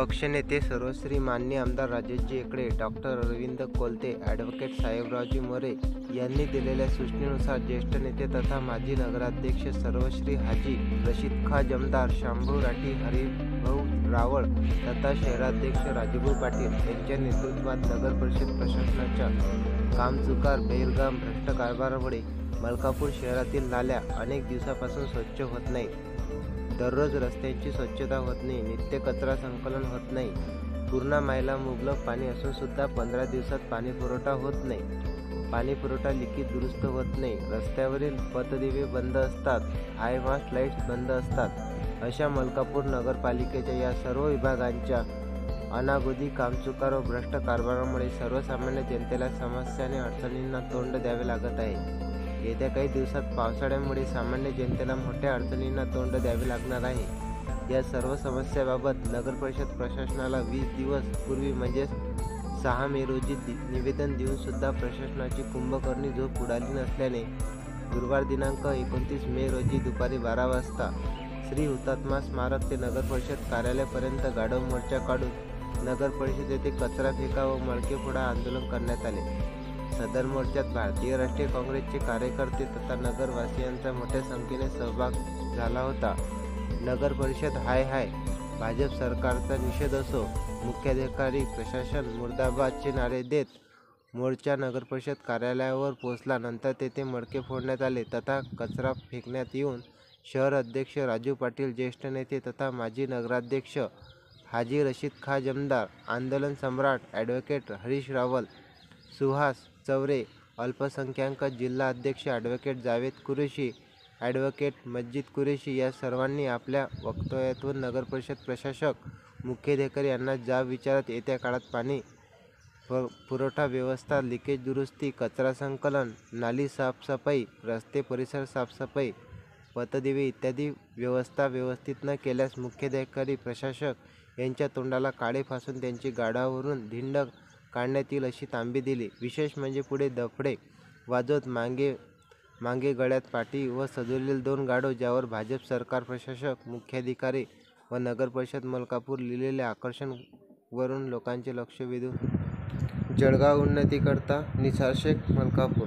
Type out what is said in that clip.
पक्षनेते सर्वश्री माननीय आमदार राजेशजी एकड़े, डॉक्टर अरविंद कोलते, ॲडव्होकेट साहेबरावजी मोरे यांनी दिलेल्या सूचनेनुसार ज्येष्ठ नेते तथा माजी नगराध्यक्ष सर्वश्री हाजी रशीद खां जमदार, शांभू राठी, हरिभाऊ रावळ तथा शहराध्यक्ष राजूभाऊ पाटील यांच्या नेतृत्वात नगर परिषद प्रशासनाच्या कामचुकार, बेरगाम, भ्रष्ट कारभारामुळे मलकापूर शहरातील नाल्या अनेक दिवसापासून स्वच्छ होत नाहीत. दररोज रस्त्यांची स्वच्छता होत नाही, नित्य कचरा संकलन होत नाही. पूर्णा मायला मुबलक पाणी असून सुद्धा 15 दिवसात पाणी पुरवठा होत नाही. पाणी पुरवठा लिखित दुरुस्त होत नाही. रस्त्यावरील पथदिवे बंद असतात. हाय मास्ट लाईट्स बंद असतात. अशा मलकापूर नगरपालिकेच्या या सर्व विभागांच्या अनागोदी, कामचुकार व भ्रष्ट कारभारामुळे सर्वसामान्य जनतेला समस्या आणि अडचणींना तोंड द्यावे लागत आहे. येत्या काही दिवसात पावसाळ्यामुळे सामान्य जनतेला मोठ्या अडचणींना तोंड द्यावे लागणार आहे. या सर्व समस्याबाबत नगर परिषद प्रशासनाला 20 दिवस पूर्वी म्हणजे 6 मे रोजी निवेदन देऊन सुद्धा प्रशासनाची कुंभकर्णी झोप उडाली नसल्याने गुरुवार दिनांक 29 मे रोजी दुपारी 12 वाजता श्री हुतात्मा स्मारक ते नगर परिषद कार्यालयापर्यंत गाढव मोर्चा काढून नगर परिषद येथे कचरा फेका व मळके फोडा आंदोलन करण्यात आले. सदर मोर्चात भारतीय राष्ट्रीय काँग्रेसचे कार्यकर्ते तथा नगरवासियांचा मोठ्या संख्येने सहभाग झाला होता. नगर परिषद हाय हाय, भाजप सरकारचा निषेध असो, मुख्याधिकारी प्रशासन मुर्दाबादचे नारे देत मोर्चा नगर परिषद कार्यालयावर पोहोचला. नंतर तेथे मडके फोडण्यात आले तथा कचरा फेकण्यात येऊन शहर अध्यक्ष राजू पाटील, ज्येष्ठ नेते तथा माजी नगराध्यक्ष हाजी रशीद खां जमदार, आंदोलन सम्राट ॲडव्होकेट हरीश रावल, सुहास चौरे, अल्पसंख्याक जिल्हा अध्यक्ष ॲडव्होकेट जावेद कुरेशी, ॲडव्होकेट मजिद कुरेशी या सर्वांनी आपल्या वक्तव्यातून नगर परिषद प्रशासक, मुख्याधिकारी यांना जाब विचारत येत्या काळात पाणी पुरवठा व्यवस्था, लिकेज दुरुस्ती, कचरा संकलन, नाली साफसफाई, रस्ते परिसर साफसफाई, पथदिवे इत्यादी व्यवस्था व्यवस्थित न केल्यास मुख्याधिकारी प्रशासक यांच्या तोंडाला काळे फासून त्यांची गाडावरून धिंड काढण्यात येईल अशी तांबी दिली. विशेष म्हणजे पुढे दफडे वाजवत मागे गळ्यात पाटी व सजवलेले 2 गाढव ज्यावर भाजप सरकार, प्रशासक, मुख्याधिकारी व नगर परिषद मलकापूर लिहिलेले आकर्षण वरून लोकांचे लक्ष वेधून. जळगाव उन्नतीकरता निसार शेख, मलकापूर.